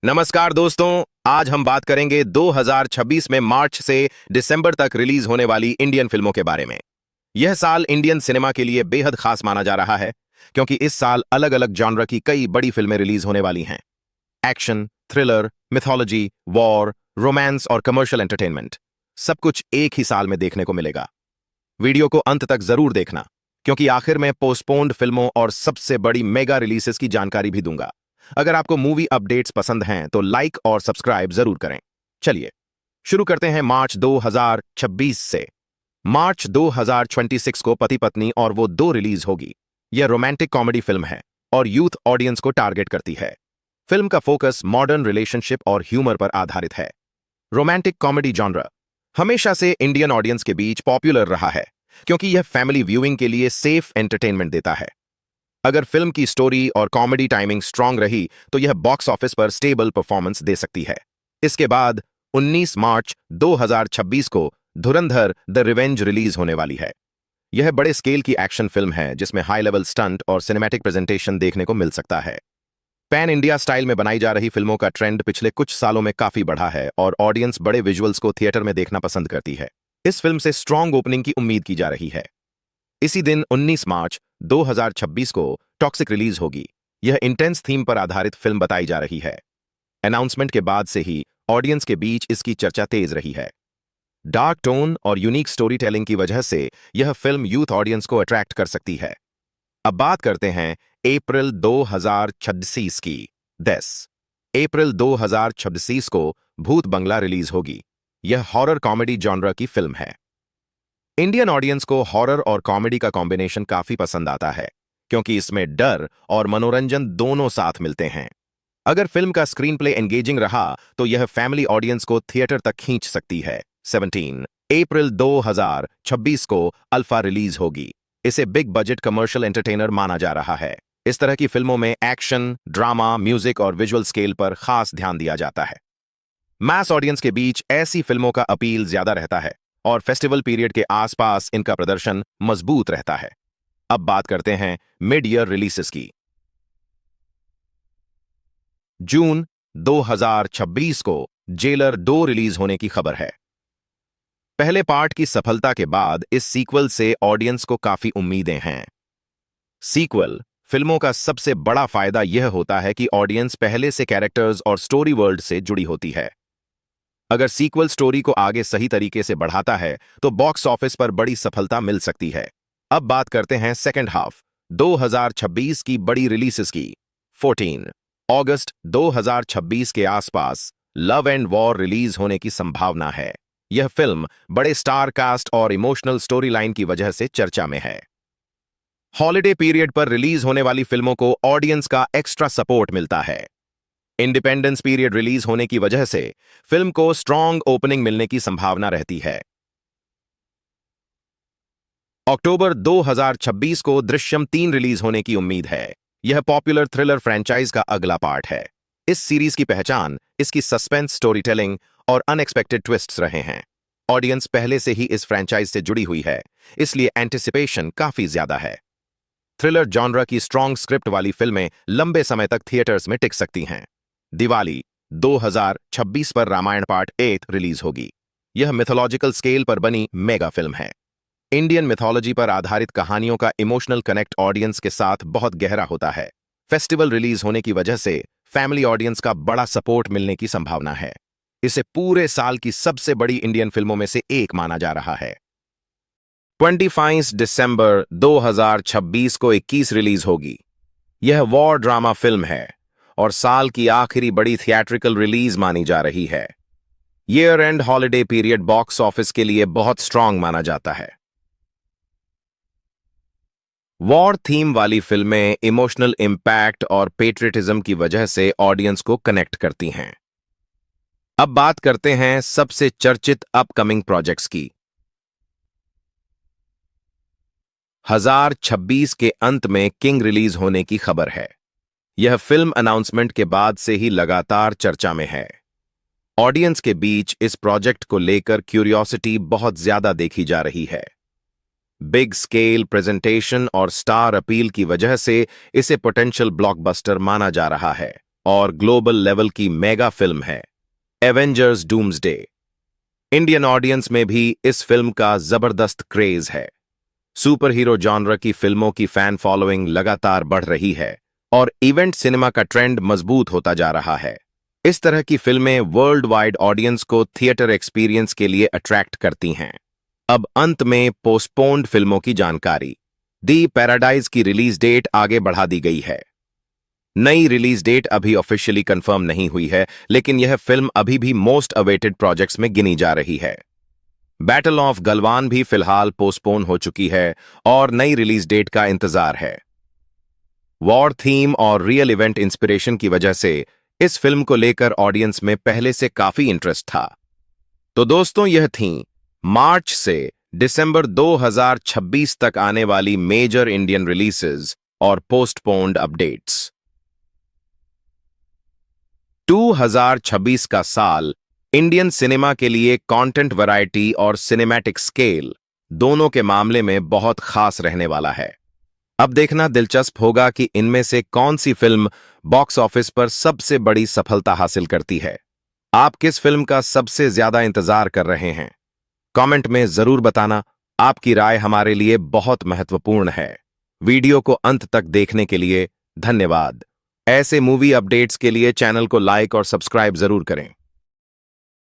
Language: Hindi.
नमस्कार दोस्तों, आज हम बात करेंगे 2026 में मार्च से दिसंबर तक रिलीज होने वाली इंडियन फिल्मों के बारे में। यह साल इंडियन सिनेमा के लिए बेहद खास माना जा रहा है क्योंकि इस साल अलग अलग जॉनर की कई बड़ी फिल्में रिलीज होने वाली हैं। Action, thriller, mythology, war, romance और कमर्शियल एंटरटेनमेंट, सब कुछ एक ही साल में देखने को मिलेगा। वीडियो को अंत तक जरूर देखना क्योंकि आखिर में पोस्टपोन्ड फिल्मों और सबसे बड़ी मेगा रिलीजेस की जानकारी भी दूंगा। अगर आपको मूवी अपडेट्स पसंद हैं तो लाइक और सब्सक्राइब जरूर करें। चलिए शुरू करते हैं मार्च 2026 से। मार्च 2026 को पति पत्नी और वो दो रिलीज होगी। यह रोमांटिक कॉमेडी फिल्म है और यूथ ऑडियंस को टारगेट करती है। फिल्म का फोकस मॉडर्न रिलेशनशिप और ह्यूमर पर आधारित है। रोमांटिक कॉमेडी जॉनर हमेशा से इंडियन ऑडियंस के बीच पॉपुलर रहा है क्योंकि यह फैमिली व्यूइंग के लिए सेफ एंटरटेनमेंट देता है। अगर फिल्म की स्टोरी और कॉमेडी टाइमिंग स्ट्रांग रही तो यह बॉक्स ऑफिस पर स्टेबल परफॉर्मेंस दे सकती है। इसके बाद 19 मार्च 2026 को धुरंधर द रिवेंज रिलीज होने वाली है। यह बड़े स्केल की एक्शन फिल्म है जिसमें हाई लेवल स्टंट और सिनेमैटिक प्रेजेंटेशन देखने को मिल सकता है। पैन इंडिया स्टाइल में बनाई जा रही फिल्मों का ट्रेंड पिछले कुछ सालों में काफी बढ़ा है और ऑडियंस बड़े विजुअल्स को थिएटर में देखना पसंद करती है। इस फिल्म से स्ट्रांग ओपनिंग की उम्मीद की जा रही है। इसी दिन 19 मार्च 2026 को टॉक्सिक रिलीज होगी। यह इंटेंस थीम पर आधारित फिल्म बताई जा रही है। अनाउंसमेंट के बाद से ही ऑडियंस के बीच इसकी चर्चा तेज रही है। डार्क टोन और यूनिक स्टोरी टेलिंग की वजह से यह फिल्म यूथ ऑडियंस को अट्रैक्ट कर सकती है। अब बात करते हैं अप्रैल 2026 की। 10 अप्रैल 2026 को भूत बंगला रिलीज होगी। यह हॉरर कॉमेडी जॉनर की फिल्म है। इंडियन ऑडियंस को हॉरर और कॉमेडी का कॉम्बिनेशन काफी पसंद आता है क्योंकि इसमें डर और मनोरंजन दोनों साथ मिलते हैं। अगर फिल्म का स्क्रीन प्ले एंगेजिंग रहा तो यह फैमिली ऑडियंस को थिएटर तक खींच सकती है। 17 अप्रैल 2026 को अल्फा रिलीज होगी। इसे बिग बजट कमर्शियल एंटरटेनर माना जा रहा है। इस तरह की फिल्मों में एक्शन, ड्रामा, म्यूजिक और विजुअल स्केल पर खास ध्यान दिया जाता है। मास ऑडियंस के बीच ऐसी फिल्मों का अपील ज्यादा रहता है और फेस्टिवल पीरियड के आसपास इनका प्रदर्शन मजबूत रहता है। अब बात करते हैं मिड ईयर रिलीजेस की। जून 2026 को जेलर 2 रिलीज होने की खबर है। पहले पार्ट की सफलता के बाद इस सीक्वल से ऑडियंस को काफी उम्मीदें हैं। सीक्वल फिल्मों का सबसे बड़ा फायदा यह होता है कि ऑडियंस पहले से कैरेक्टर्स और स्टोरी वर्ल्ड से जुड़ी होती है। अगर सीक्वल स्टोरी को आगे सही तरीके से बढ़ाता है तो बॉक्स ऑफिस पर बड़ी सफलता मिल सकती है। अब बात करते हैं सेकेंड हाफ 2026 की बड़ी रिलीजेस की। 14 अगस्त 2026 के आसपास लव एंड वॉर रिलीज होने की संभावना है। यह फिल्म बड़े स्टार कास्ट और इमोशनल स्टोरी लाइन की वजह से चर्चा में है। हॉलिडे पीरियड पर रिलीज होने वाली फिल्मों को ऑडियंस का एक्स्ट्रा सपोर्ट मिलता है। इंडिपेंडेंस पीरियड रिलीज होने की वजह से फिल्म को स्ट्रांग ओपनिंग मिलने की संभावना रहती है। अक्टूबर 2026 को दृश्यम 3 रिलीज होने की उम्मीद है। यह पॉपुलर थ्रिलर फ्रेंचाइज का अगला पार्ट है। इस सीरीज की पहचान इसकी सस्पेंस, स्टोरी टेलिंग और अनएक्सपेक्टेड ट्विस्ट्स रहे हैं। ऑडियंस पहले से ही इस फ्रेंचाइज से जुड़ी हुई है, इसलिए एंटिसिपेशन काफी ज्यादा है। थ्रिलर जॉनरा की स्ट्रांग स्क्रिप्ट वाली फिल्में लंबे समय तक थिएटर्स में टिक सकती हैं। दिवाली 2026 पर रामायण पार्ट 8 रिलीज होगी। यह मिथोलॉजिकल स्केल पर बनी मेगा फिल्म है। इंडियन मिथोलॉजी पर आधारित कहानियों का इमोशनल कनेक्ट ऑडियंस के साथ बहुत गहरा होता है। फेस्टिवल रिलीज होने की वजह से फैमिली ऑडियंस का बड़ा सपोर्ट मिलने की संभावना है। इसे पूरे साल की सबसे बड़ी इंडियन फिल्मों में से एक माना जा रहा है। 25 दिसंबर 2026 को 21 रिलीज होगी। यह वॉर ड्रामा फिल्म है और साल की आखिरी बड़ी थिएट्रिकल रिलीज मानी जा रही है। Year and holiday period box office के लिए बहुत स्ट्रांग माना जाता है। वॉर थीम वाली फिल्में इमोशनल इंपैक्ट और पेट्रियटिज्म की वजह से ऑडियंस को कनेक्ट करती हैं। अब बात करते हैं सबसे चर्चित अपकमिंग प्रोजेक्ट्स की। 2026 के अंत में किंग रिलीज होने की खबर है। यह फिल्म अनाउंसमेंट के बाद से ही लगातार चर्चा में है। ऑडियंस के बीच इस प्रोजेक्ट को लेकर क्यूरियोसिटी बहुत ज्यादा देखी जा रही है। बिग स्केल प्रेजेंटेशन और स्टार अपील की वजह से इसे पोटेंशियल ब्लॉकबस्टर माना जा रहा है। और ग्लोबल लेवल की मेगा फिल्म है एवेंजर्स डूम्सडे। इंडियन ऑडियंस में भी इस फिल्म का जबरदस्त क्रेज है। सुपर हीरो जॉनर की फिल्मों की फैन फॉलोइंग लगातार बढ़ रही है और इवेंट सिनेमा का ट्रेंड मजबूत होता जा रहा है। इस तरह की फिल्में वर्ल्ड वाइड ऑडियंस को थिएटर एक्सपीरियंस के लिए अट्रैक्ट करती हैं। अब अंत में पोस्टपोन्ड फिल्मों की जानकारी। दी पैराडाइज की रिलीज डेट आगे बढ़ा दी गई है। नई रिलीज डेट अभी ऑफिशियली कंफर्म नहीं हुई है, लेकिन यह फिल्म अभी भी मोस्ट अवेटेड प्रोजेक्ट्स में गिनी जा रही है। बैटल ऑफ गलवान भी फिलहाल पोस्टपोन हो चुकी है और नई रिलीज डेट का इंतजार है। वॉर थीम और रियल इवेंट इंस्पिरेशन की वजह से इस फिल्म को लेकर ऑडियंस में पहले से काफी इंटरेस्ट था। तो दोस्तों, यह थी मार्च से दिसंबर 2026 तक आने वाली मेजर इंडियन रिलीजेस और पोस्टपोन्ड अपडेट्स। 2026 का साल इंडियन सिनेमा के लिए कंटेंट वैरायटी और सिनेमैटिक स्केल दोनों के मामले में बहुत खास रहने वाला है। अब देखना दिलचस्प होगा कि इनमें से कौन सी फिल्म बॉक्स ऑफिस पर सबसे बड़ी सफलता हासिल करती है। आप किस फिल्म का सबसे ज्यादा इंतजार कर रहे हैं? कमेंट में जरूर बताना। आपकी राय हमारे लिए बहुत महत्वपूर्ण है। वीडियो को अंत तक देखने के लिए धन्यवाद। ऐसे मूवी अपडेट्स के लिए चैनल को लाइक और सब्सक्राइब जरूर करें।